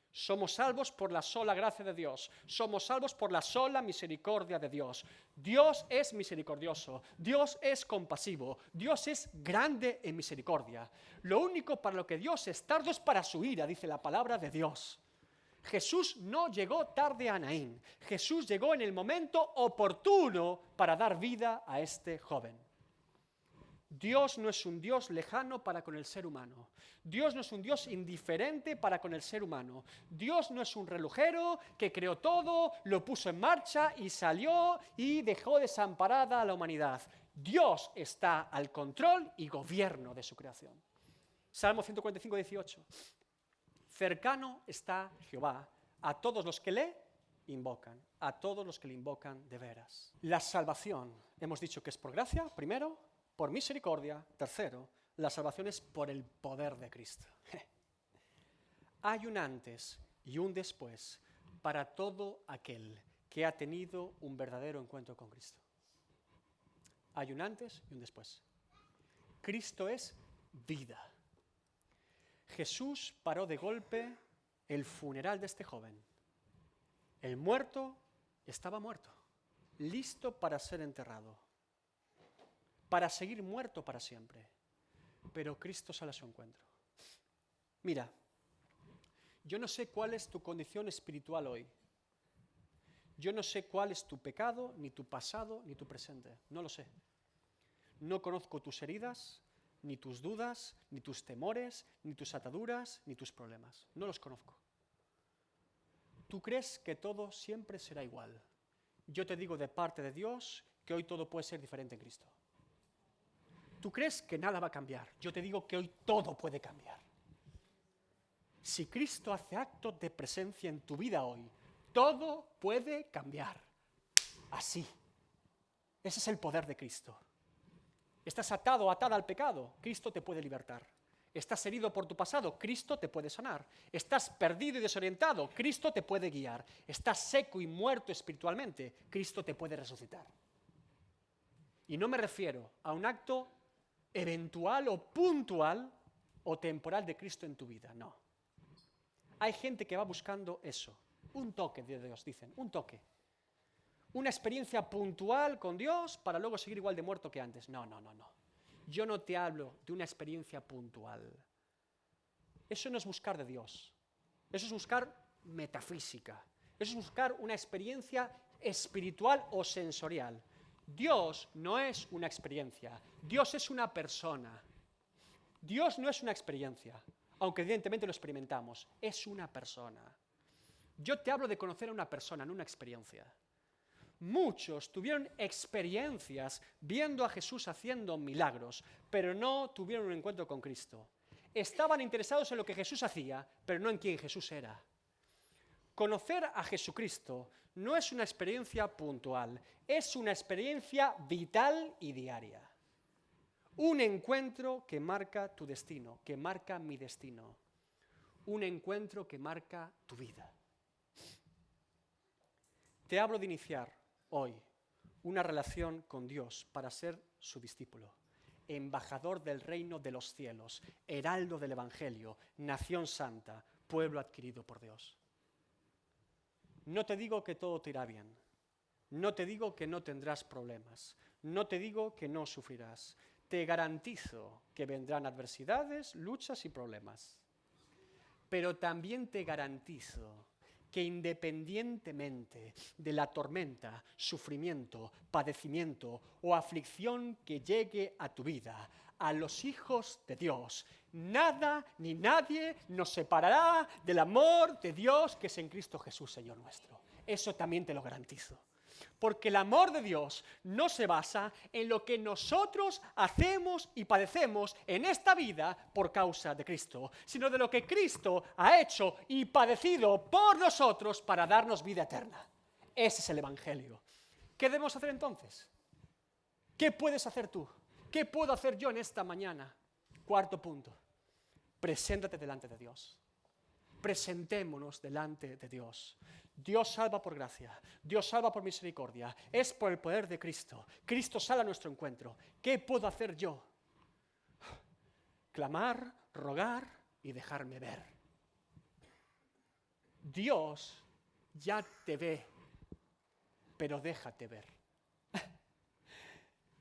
Somos salvos por la sola gracia de Dios. Somos salvos por la sola misericordia de Dios. Dios es misericordioso. Dios es compasivo. Dios es grande en misericordia. Lo único para lo que Dios es tardo es para su ira, dice la palabra de Dios. Jesús no llegó tarde a Naín. Jesús llegó en el momento oportuno para dar vida a este joven. Dios no es un Dios lejano para con el ser humano. Dios no es un Dios indiferente para con el ser humano. Dios no es un relojero que creó todo, lo puso en marcha y salió y dejó desamparada a la humanidad. Dios está al control y gobierno de su creación. Salmo 145, 18. Cercano está Jehová a todos los que le invocan, a todos los que le invocan de veras. La salvación, hemos dicho que es por gracia, primero, por misericordia. Tercero, la salvación es por el poder de Cristo. Hay un antes y un después para todo aquel que ha tenido un verdadero encuentro con Cristo. Hay un antes y un después. Cristo es vida. Jesús paró de golpe el funeral de este joven. El muerto estaba muerto, listo para ser enterrado, para seguir muerto para siempre. Pero Cristo sale a su encuentro. Mira, yo no sé cuál es tu condición espiritual hoy. Yo no sé cuál es tu pecado, ni tu pasado, ni tu presente. No lo sé. No conozco tus heridas, ni tus dudas, ni tus temores, ni tus ataduras, ni tus problemas. No los conozco. Tú crees que todo siempre será igual. Yo te digo de parte de Dios que hoy todo puede ser diferente en Cristo. Tú crees que nada va a cambiar. Yo te digo que hoy todo puede cambiar. Si Cristo hace acto de presencia en tu vida hoy, todo puede cambiar. Así. Ese es el poder de Cristo. Estás atado o atada al pecado, Cristo te puede libertar. Estás herido por tu pasado, Cristo te puede sanar. Estás perdido y desorientado, Cristo te puede guiar. Estás seco y muerto espiritualmente, Cristo te puede resucitar. Y no me refiero a un acto eventual o puntual o temporal de Cristo en tu vida, no. Hay gente que va buscando eso, un toque de Dios, dicen, un toque. Una experiencia puntual con Dios para luego seguir igual de muerto que antes. No. Yo no te hablo de una experiencia puntual. Eso no es buscar de Dios. Eso es buscar metafísica. Eso es buscar una experiencia espiritual o sensorial. Dios no es una experiencia. Dios es una persona. Dios no es una experiencia, aunque evidentemente lo experimentamos. Es una persona. Yo te hablo de conocer a una persona, no una experiencia. Muchos tuvieron experiencias viendo a Jesús haciendo milagros, pero no tuvieron un encuentro con Cristo. Estaban interesados en lo que Jesús hacía, pero no en quién Jesús era. Conocer a Jesucristo no es una experiencia puntual, es una experiencia vital y diaria. Un encuentro que marca tu destino, que marca mi destino. Un encuentro que marca tu vida. Te hablo de iniciar hoy una relación con Dios para ser su discípulo, embajador del reino de los cielos, heraldo del Evangelio, nación santa, pueblo adquirido por Dios. No te digo que todo te irá bien, no te digo que no tendrás problemas, no te digo que no sufrirás, te garantizo que vendrán adversidades, luchas y problemas, pero también te garantizo que independientemente de la tormenta, sufrimiento, padecimiento o aflicción que llegue a tu vida, a los hijos de Dios, nada ni nadie nos separará del amor de Dios que es en Cristo Jesús, Señor nuestro. Eso también te lo garantizo. Porque el amor de Dios no se basa en lo que nosotros hacemos y padecemos en esta vida por causa de Cristo, sino de lo que Cristo ha hecho y padecido por nosotros para darnos vida eterna. Ese es el Evangelio. ¿Qué debemos hacer entonces? ¿Qué puedes hacer tú? ¿Qué puedo hacer yo en esta mañana? Cuarto punto. Preséntate delante de Dios. Presentémonos delante de Dios. Dios salva por gracia, Dios salva por misericordia, es por el poder de Cristo. Cristo sale a nuestro encuentro. ¿Qué puedo hacer yo? Clamar, rogar y dejarme ver. Dios ya te ve, pero déjate ver.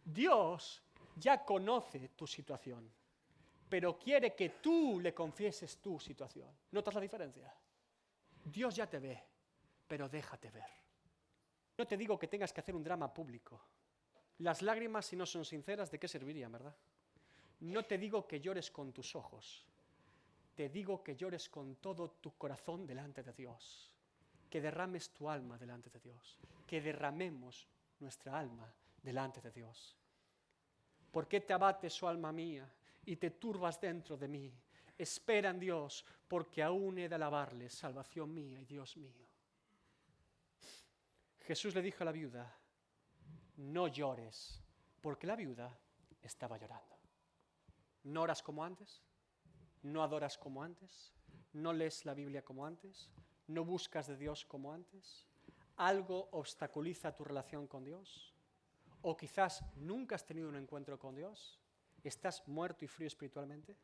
Dios ya conoce tu situación, pero quiere que tú le confieses tu situación. ¿Notas la diferencia? Dios ya te ve, pero déjate ver. No te digo que tengas que hacer un drama público. Las lágrimas, si no son sinceras, ¿de qué servirían, verdad? No te digo que llores con tus ojos. Te digo que llores con todo tu corazón delante de Dios. Que derrames tu alma delante de Dios. Que derramemos nuestra alma delante de Dios. ¿Por qué te abates, oh alma mía, y te turbas dentro de mí? Espera en Dios, porque aún he de alabarle, salvación mía y Dios mío. Jesús le dijo a la viuda, no llores, porque la viuda estaba llorando. ¿No oras como antes? ¿No adoras como antes? ¿No lees la Biblia como antes? ¿No buscas de Dios como antes? ¿Algo obstaculiza tu relación con Dios? ¿O quizás nunca has tenido un encuentro con Dios? ¿Estás muerto y frío espiritualmente?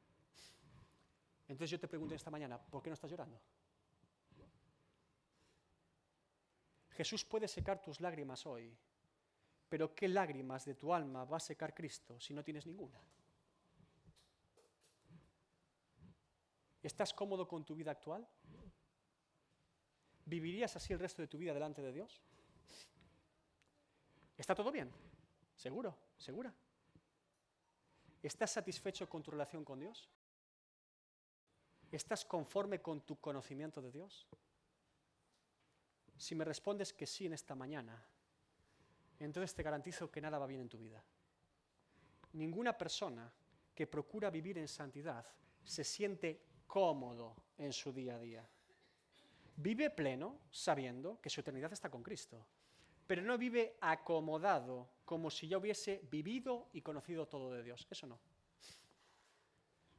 Entonces yo te pregunto esta mañana, ¿por qué no estás llorando? Jesús puede secar tus lágrimas hoy, pero ¿qué lágrimas de tu alma va a secar Cristo si no tienes ninguna? ¿Estás cómodo con tu vida actual? ¿Vivirías así el resto de tu vida delante de Dios? ¿Está todo bien? ¿Seguro? ¿Segura? ¿Estás satisfecho con tu relación con Dios? ¿Estás conforme con tu conocimiento de Dios? Si me respondes que sí en esta mañana, entonces te garantizo que nada va bien en tu vida. Ninguna persona que procura vivir en santidad se siente cómodo en su día a día. Vive pleno sabiendo que su eternidad está con Cristo, pero no vive acomodado como si ya hubiese vivido y conocido todo de Dios. Eso no.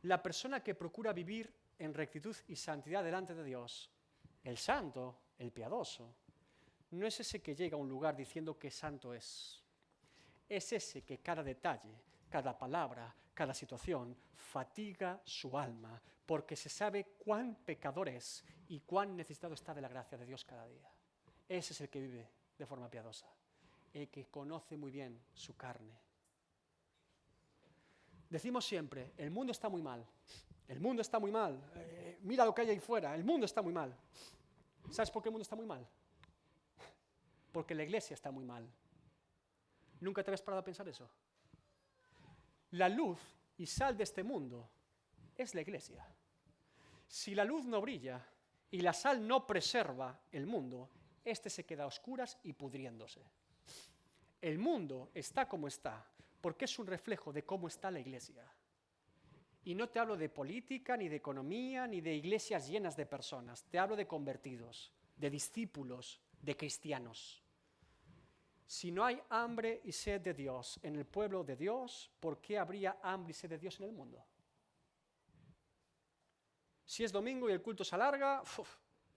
La persona que procura vivir en rectitud y santidad delante de Dios, el santo, el piadoso, no es ese que llega a un lugar diciendo que santo es. Es ese que cada detalle, cada palabra, cada situación fatiga su alma, porque se sabe cuán pecador es y cuán necesitado está de la gracia de Dios cada día. Ese es el que vive de forma piadosa, el que conoce muy bien su carne. Decimos siempre, el mundo está muy mal, el mundo está muy mal, mira lo que hay ahí fuera, el mundo está muy mal. ¿Sabes por qué el mundo está muy mal? Porque la iglesia está muy mal. ¿Nunca te habías parado a pensar eso? La luz y sal de este mundo es la iglesia. Si la luz no brilla y la sal no preserva el mundo, este se queda a oscuras y pudriéndose. El mundo está como está, porque es un reflejo de cómo está la iglesia. Y no te hablo de política, ni de economía, ni de iglesias llenas de personas. Te hablo de convertidos, de discípulos, de cristianos. Si no hay hambre y sed de Dios en el pueblo de Dios, ¿por qué habría hambre y sed de Dios en el mundo? Si es domingo y el culto se alarga,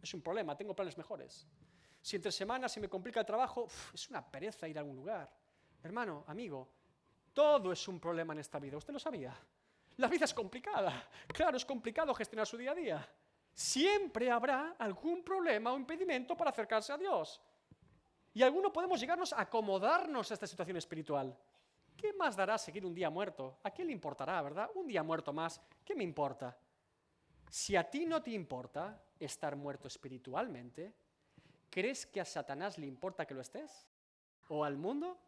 es un problema, tengo planes mejores. Si entre semanas se me complica el trabajo, es una pereza ir a algún lugar. Hermano, amigo, todo es un problema en esta vida, ¿usted lo sabía? La vida es complicada, claro, es complicado gestionar su día a día. Siempre habrá algún problema o impedimento para acercarse a Dios. Y algunos podemos llegarnos a acomodarnos a esta situación espiritual. ¿Qué más dará seguir un día muerto? ¿A quién le importará, verdad? Un día muerto más, ¿qué me importa? Si a ti no te importa estar muerto espiritualmente, ¿crees que a Satanás le importa que lo estés? ¿O al mundo?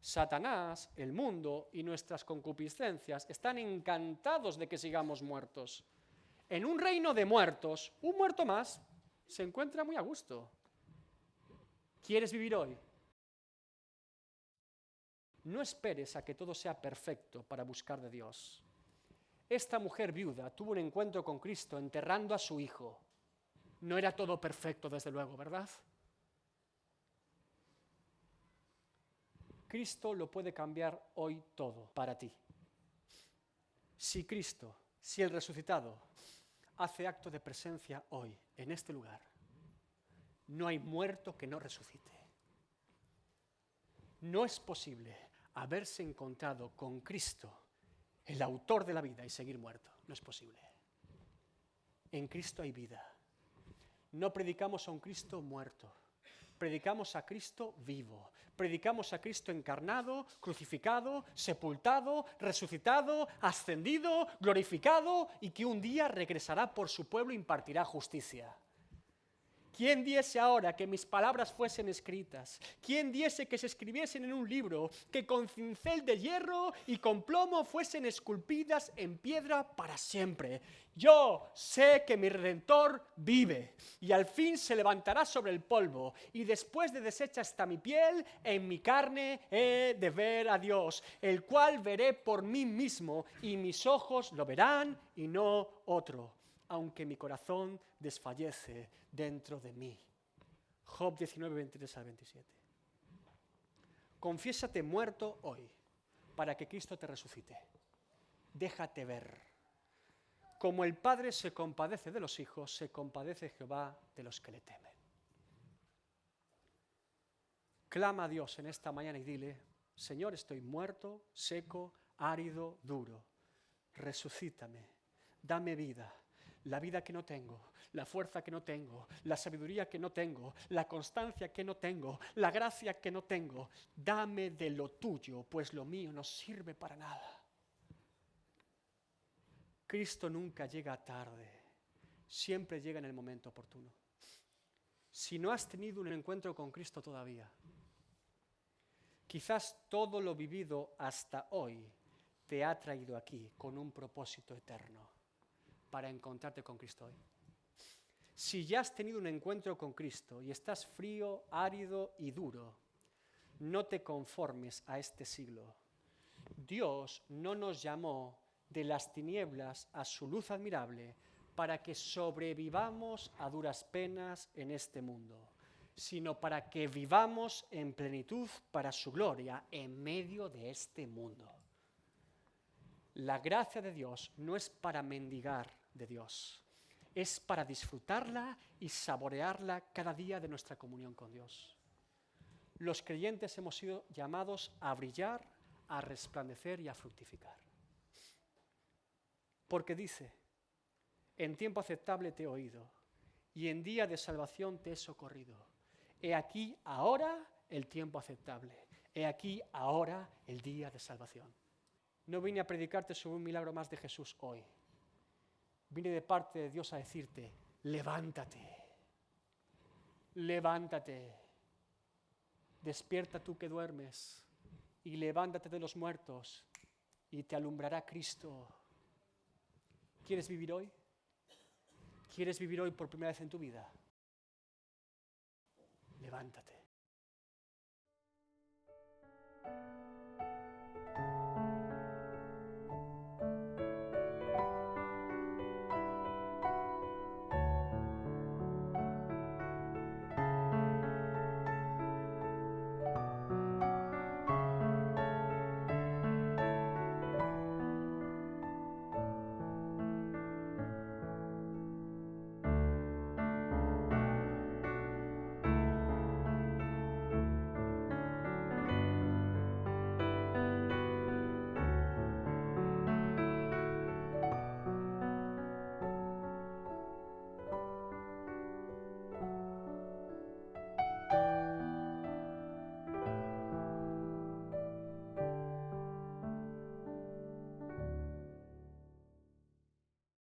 Satanás, el mundo y nuestras concupiscencias están encantados de que sigamos muertos. En un reino de muertos, un muerto más se encuentra muy a gusto. ¿Quieres vivir hoy? No esperes a que todo sea perfecto para buscar de Dios. Esta mujer viuda tuvo un encuentro con Cristo enterrando a su hijo. No era todo perfecto, desde luego, ¿verdad? Cristo lo puede cambiar hoy todo para ti. Si Cristo, si el resucitado, hace acto de presencia hoy, en este lugar, no hay muerto que no resucite. No es posible haberse encontrado con Cristo, el autor de la vida, y seguir muerto. No es posible. En Cristo hay vida. No predicamos a un Cristo muerto. Predicamos a Cristo vivo. Predicamos a Cristo encarnado, crucificado, sepultado, resucitado, ascendido, glorificado y que un día regresará por su pueblo e impartirá justicia. ¿Quién diese ahora que mis palabras fuesen escritas? ¿Quién diese que se escribiesen en un libro, que con cincel de hierro y con plomo fuesen esculpidas en piedra para siempre? Yo sé que mi Redentor vive y al fin se levantará sobre el polvo y después de deshecha está mi piel, en mi carne he de ver a Dios, el cual veré por mí mismo y mis ojos lo verán y no otro, aunque mi corazón desfallece dentro de mí. Job 19, 23 al 27. Confiésate muerto hoy, para que Cristo te resucite. Déjate ver. Como el Padre se compadece de los hijos, se compadece Jehová de los que le temen. Clama a Dios en esta mañana y dile: Señor, estoy muerto, seco, árido, duro. Resucítame, dame vida. La vida que no tengo, la fuerza que no tengo, la sabiduría que no tengo, la constancia que no tengo, la gracia que no tengo. Dame de lo tuyo, pues lo mío no sirve para nada. Cristo nunca llega tarde, siempre llega en el momento oportuno. Si no has tenido un encuentro con Cristo todavía, Quizás todo lo vivido hasta hoy te ha traído aquí con un propósito eterno, para encontrarte con Cristo hoy. Si ya has tenido un encuentro con Cristo y estás frío, árido y duro, no te conformes a este siglo. Dios no nos llamó de las tinieblas a su luz admirable para que sobrevivamos a duras penas en este mundo, sino para que vivamos en plenitud para su gloria en medio de este mundo. La gracia de Dios no es para mendigar de Dios, es para disfrutarla y saborearla cada día de nuestra comunión con Dios. Los creyentes hemos sido llamados a brillar, a resplandecer y a fructificar. Porque dice, en tiempo aceptable te he oído y en día de salvación te he socorrido. He aquí ahora el tiempo aceptable, he aquí ahora el día de salvación. No vine a predicarte sobre un milagro más de Jesús hoy. Vine de parte de Dios a decirte, levántate, levántate, despierta tú que duermes y levántate de los muertos y te alumbrará Cristo. ¿Quieres vivir hoy? ¿Quieres vivir hoy por primera vez en tu vida? Levántate.